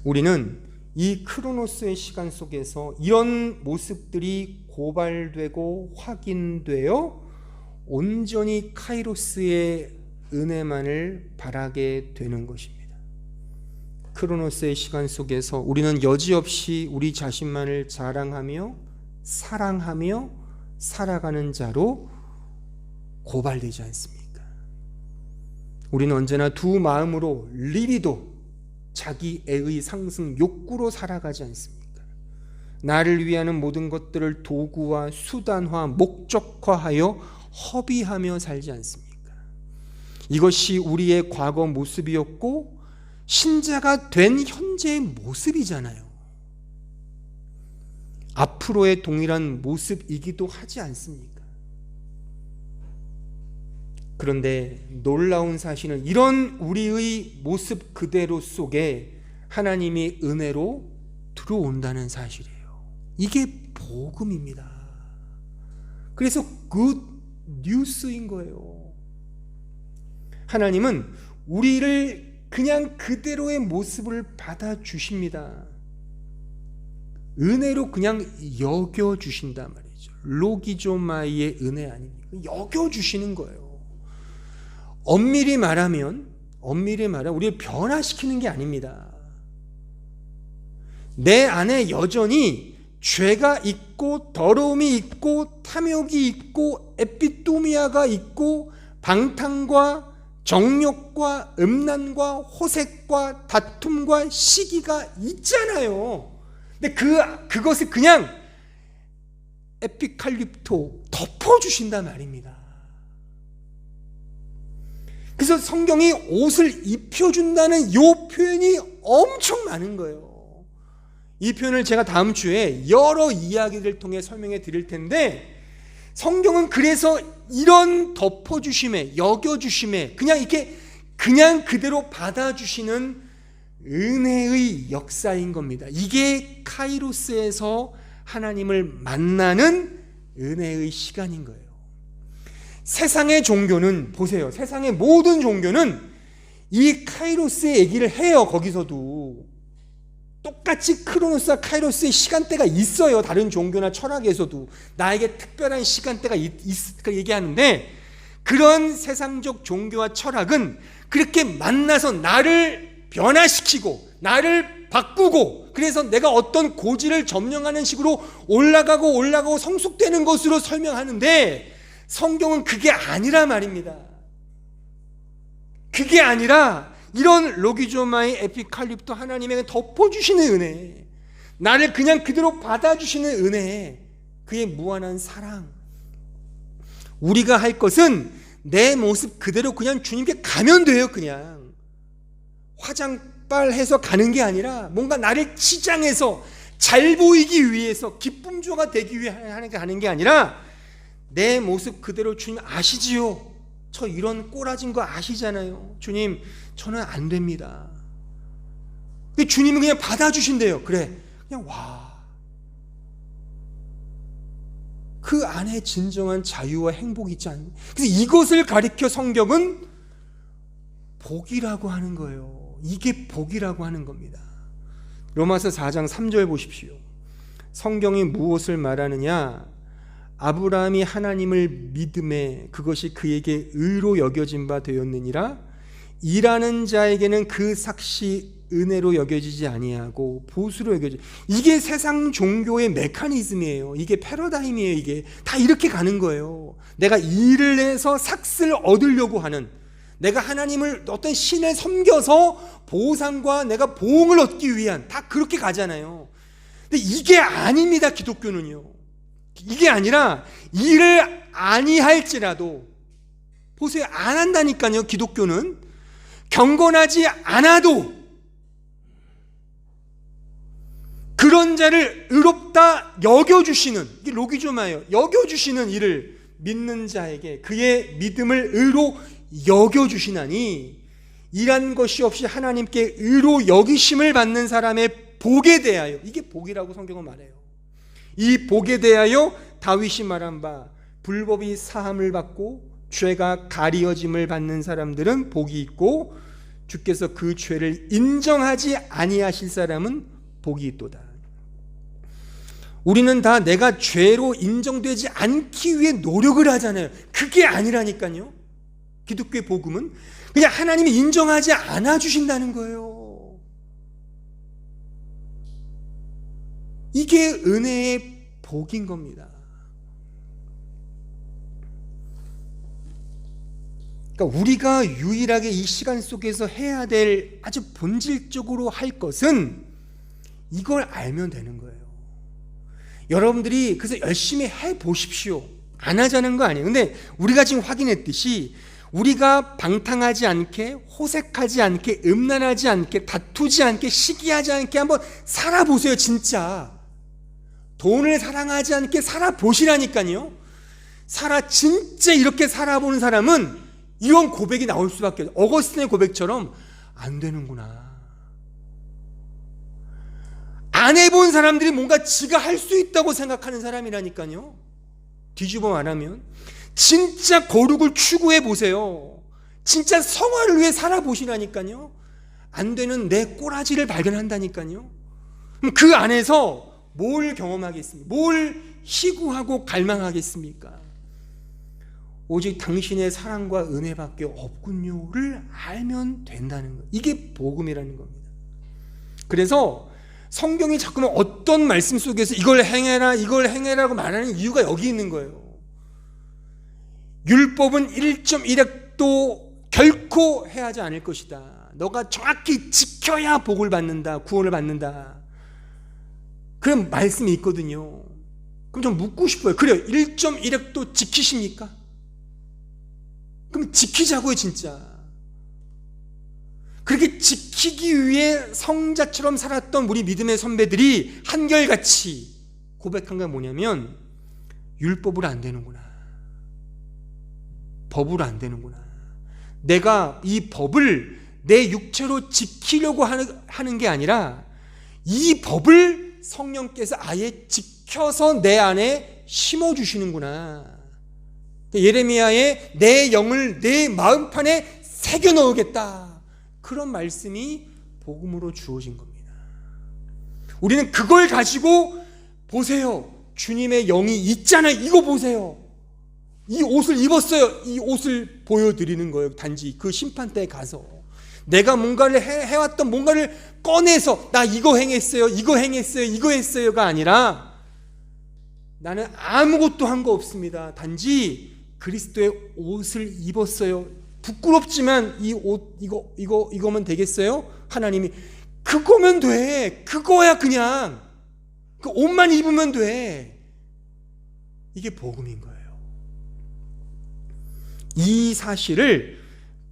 우리는 이 크로노스의 시간 속에서 이런 모습들이 고발되고 확인되어 온전히 카이로스의 은혜만을 바라게 되는 것입니다. 크로노스의 시간 속에서 우리는 여지없이 우리 자신만을 자랑하며 사랑하며 살아가는 자로 고발되지 않습니까? 우리는 언제나 두 마음으로 리비도, 자기애의 상승 욕구로 살아가지 않습니까? 나를 위하는 모든 것들을 도구와 수단화, 목적화하여 허비하며 살지 않습니까? 이것이 우리의 과거 모습이었고 신자가 된 현재의 모습이잖아요. 앞으로의 동일한 모습이기도 하지 않습니까? 그런데 놀라운 사실은 이런 우리의 모습 그대로 속에 하나님이 은혜로 들어온다는 사실이에요. 이게 복음입니다. 그래서 굿 뉴스인 거예요. 하나님은 우리를 그냥 그대로의 모습을 받아주십니다. 은혜로 그냥 여겨주신단 말이죠. 로기조마이의 은혜 아닙니까? 여겨주시는 거예요. 엄밀히 말하면 우리를 변화시키는 게 아닙니다. 내 안에 여전히 죄가 있고 더러움이 있고 탐욕이 있고 에피토미아가 있고 방탕과 정욕과 음란과 호색과 다툼과 시기가 있잖아요. 근데 그것을 그냥 에피칼립토 덮어주신단 말입니다. 그래서 성경이 옷을 입혀준다는 이 표현이 엄청 많은 거예요. 이 표현을 제가 다음 주에 여러 이야기를 통해 설명해 드릴 텐데, 성경은 그래서 이런 덮어주심에, 여겨주심에 그냥 그대로 받아주시는 은혜의 역사인 겁니다. 이게 카이로스에서 하나님을 만나는 은혜의 시간인 거예요. 세상의 종교는 보세요. 세상의 모든 종교는 이 카이로스의 얘기를 해요. 거기서도 똑같이 크로노스와 카이로스의 시간대가 있어요. 다른 종교나 철학에서도 나에게 특별한 시간대가 얘기하는데, 그런 세상적 종교와 철학은 그렇게 만나서 나를 변화시키고 나를 바꾸고, 그래서 내가 어떤 고지를 점령하는 식으로 올라가고 성숙되는 것으로 설명하는데, 성경은 그게 아니라 말입니다. 그게 아니라 이런 로기조마의 에피칼립토, 하나님에게 덮어주시는 은혜, 나를 그냥 그대로 받아주시는 은혜, 그의 무한한 사랑. 우리가 할 것은 내 모습 그대로 그냥 주님께 가면 돼요. 그냥 화장빨 해서 가는 게 아니라 뭔가 나를 치장해서 잘 보이기 위해서 기쁨조가 되기 위해 가는 게 아니라 내 모습 그대로 주님 아시지요? 저 이런 꼬라진 거 아시잖아요. 주님, 저는 안 됩니다. 근데 주님은 그냥 받아주신대요. 그래, 그냥 와. 그 안에 진정한 자유와 행복이 있지 않나요? 그래서 이것을 가리켜 성경은 복이라고 하는 거예요. 이게 복이라고 하는 겁니다. 로마서 4장 3절 보십시오. 성경이 무엇을 말하느냐? 아브라함이 하나님을 믿음에 그것이 그에게 의로 여겨진 바 되었느니라. 일하는 자에게는 그 삭시 은혜로 여겨지지 아니하고 보수로 여겨지. 이게 세상 종교의 메커니즘이에요. 이게 패러다임이에요. 이게 다 이렇게 가는 거예요. 내가 일을 해서 삭슬 얻으려고 하는, 내가 하나님을 어떤 신을 섬겨서 보상과 내가 보응을 얻기 위한, 다 그렇게 가잖아요. 근데 이게 아닙니다. 기독교는요. 이게 아니라 일을 아니할지라도, 보세요, 안 한다니까요. 기독교는 경건하지 않아도 그런 자를 의롭다 여겨주시는, 이게 로기조마예요. 여겨주시는 이를 믿는 자에게 그의 믿음을 의로 여겨주시나니, 일한 것이 없이 하나님께 의로 여기심을 받는 사람의 복에 대하여, 이게 복이라고 성경은 말해요. 이 복에 대하여 다윗이 말한 바, 불법이 사함을 받고 죄가 가리어짐을 받는 사람들은 복이 있고 주께서 그 죄를 인정하지 아니하실 사람은 복이 있도다. 우리는 다 내가 죄로 인정되지 않기 위해 노력을 하잖아요. 그게 아니라니까요. 기독교의 복음은 그냥 하나님이 인정하지 않아 주신다는 거예요. 이게 은혜의 복인 겁니다. 그러니까 우리가 유일하게 이 시간 속에서 해야 될, 아주 본질적으로 할 것은 이걸 알면 되는 거예요. 여러분들이 그래서 열심히 해보십시오. 안 하자는 거 아니에요. 근데 우리가 지금 확인했듯이 우리가 방탕하지 않게, 호색하지 않게, 음란하지 않게, 다투지 않게, 시기하지 않게 한번 살아보세요. 진짜 돈을 사랑하지 않게 살아보시라니까요. 진짜 이렇게 살아보는 사람은 이런 고백이 나올 수밖에 없어요. 어거스틴의 고백처럼 안 되는구나. 안 해본 사람들이 뭔가 지가 할 수 있다고 생각하는 사람이라니까요. 뒤집어 말하면 진짜 거룩을 추구해 보세요. 진짜 성화를 위해 살아보시라니까요. 안 되는 내 꼬라지를 발견한다니까요. 그럼 그 안에서 뭘 경험하겠습니까? 뭘 희구하고 갈망하겠습니까? 오직 당신의 사랑과 은혜밖에 없군요를 알면 된다는 거예요. 이게 복음이라는 겁니다. 그래서 성경이 자꾸만 어떤 말씀 속에서 이걸 행해라, 이걸 행해라고 말하는 이유가 여기 있는 거예요. 율법은 1.1획도 결코 해하지 않을 것이다. 너가 정확히 지켜야 복을 받는다, 구원을 받는다. 그런 말씀이 있거든요. 그럼 좀 묻고 싶어요. 그래요, 1.1획도 지키십니까? 그럼 지키자고요. 진짜 그렇게 지키기 위해 성자처럼 살았던 우리 믿음의 선배들이 한결같이 고백한 게 뭐냐면, 율법으로 안 되는구나, 법으로 안 되는구나. 내가 이 법을 내 육체로 지키려고 하는 게 아니라 이 법을 성령께서 아예 지켜서 내 안에 심어주시는구나. 예레미야의 내 영을 내 마음판에 새겨 넣으겠다, 그런 말씀이 복음으로 주어진 겁니다. 우리는 그걸 가지고 보세요, 주님의 영이 있잖아요, 이거 보세요, 이 옷을 입었어요, 이 옷을 보여드리는 거예요. 단지 그 심판대에 가서 내가 뭔가를 해왔던 뭔가를 꺼내서 나 이거 행했어요, 이거 행했어요, 이거 했어요가 아니라, 나는 아무것도 한 거 없습니다. 단지 그리스도의 옷을 입었어요. 부끄럽지만 이 옷 이거면 되겠어요? 하나님이 그거면 돼. 그거야. 그냥 그 옷만 입으면 돼. 이게 복음인 거예요. 이 사실을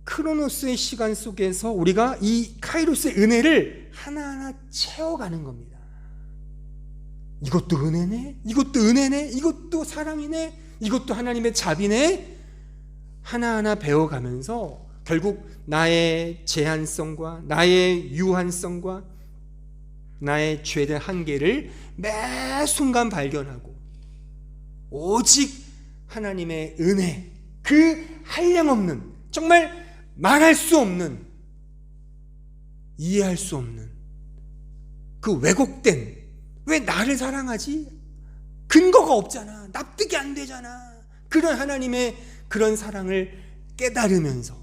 크로노스의 시간 속에서 우리가 이 카이로스의 은혜를 하나하나 채워가는 겁니다. 이것도 은혜네, 이것도 은혜네, 이것도 사랑이네, 이것도 하나님의 자비네. 하나하나 배워가면서 결국 나의 제한성과 나의 유한성과 나의 죄된 한계를 매 순간 발견하고, 오직 하나님의 은혜, 그 한량없는, 정말 말할 수 없는, 이해할 수 없는 그 왜곡된, 왜 나를 사랑하지? 근거가 없잖아, 납득이 안 되잖아, 그런 하나님의 그런 사랑을 깨달으면서,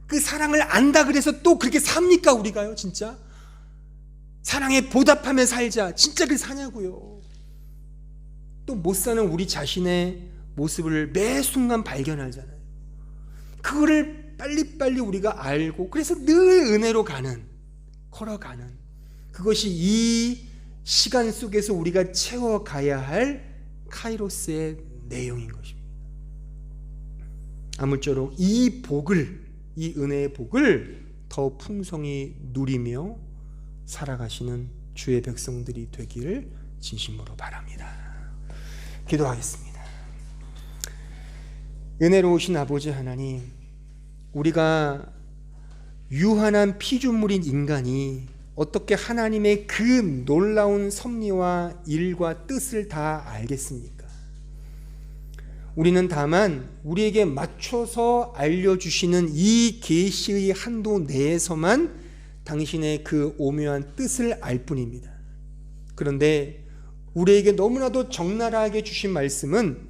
그 사랑을 안다 그래서 또 그렇게 삽니까 우리가요? 진짜 사랑에 보답하며 살자. 진짜 그 사냐고요. 또 못 사는 우리 자신의 모습을 매 순간 발견하잖아요. 그거를 빨리빨리 우리가 알고, 그래서 늘 은혜로 걸어가는 그것이 이 시간 속에서 우리가 채워가야 할 카이로스의 내용인 것입니다. 아무쪼록 이 은혜의 복을 더 풍성히 누리며 살아가시는 주의 백성들이 되기를 진심으로 바랍니다. 기도하겠습니다. 은혜로우신 아버지 하나님, 우리가 유한한 피조물인 인간이 어떻게 하나님의 그 놀라운 섭리와 일과 뜻을 다 알겠습니까? 우리는 다만 우리에게 맞춰서 알려주시는 이 계시의 한도 내에서만 당신의 그 오묘한 뜻을 알 뿐입니다. 그런데 우리에게 너무나도 적나라하게 주신 말씀은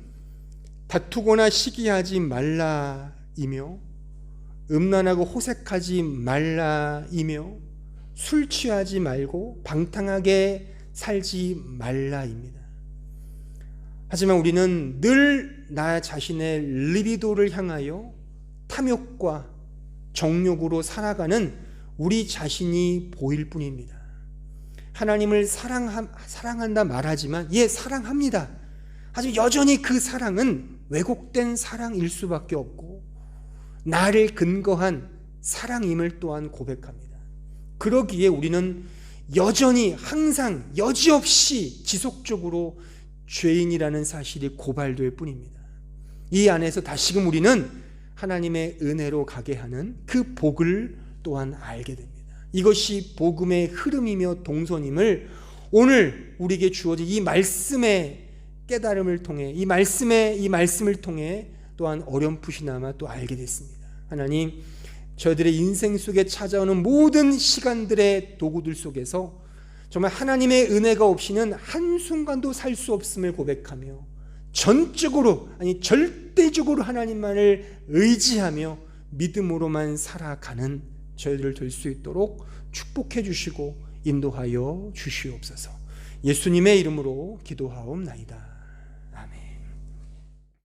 다투거나 시기하지 말라이며, 음란하고 호색하지 말라이며, 술 취하지 말고 방탕하게 살지 말라입니다. 하지만 우리는 늘 나 자신의 리비도를 향하여 탐욕과 정욕으로 살아가는 우리 자신이 보일 뿐입니다. 하나님을 사랑한다 말하지만, 예, 사랑합니다. 하지만 여전히 그 사랑은 왜곡된 사랑일 수밖에 없고 나를 근거한 사랑임을 또한 고백합니다. 그러기에 우리는 여전히 항상 여지없이 지속적으로 죄인이라는 사실이 고발될 뿐입니다. 이 안에서 다시금 우리는 하나님의 은혜로 가게 하는 그 복을 또한 알게 됩니다. 이것이 복음의 흐름이며 동선임을 오늘 우리에게 주어진 이 말씀의 깨달음을 통해, 이 말씀을 통해 또한 어렴풋이나마 또 알게 됐습니다. 하나님, 저희들의 인생 속에 찾아오는 모든 시간들의 도구들 속에서 정말 하나님의 은혜가 없이는 한순간도 살 수 없음을 고백하며 전적으로, 아니 절대적으로 하나님만을 의지하며 믿음으로만 살아가는 저희들 될 수 있도록 축복해 주시고 인도하여 주시옵소서. 예수님의 이름으로 기도하옵나이다.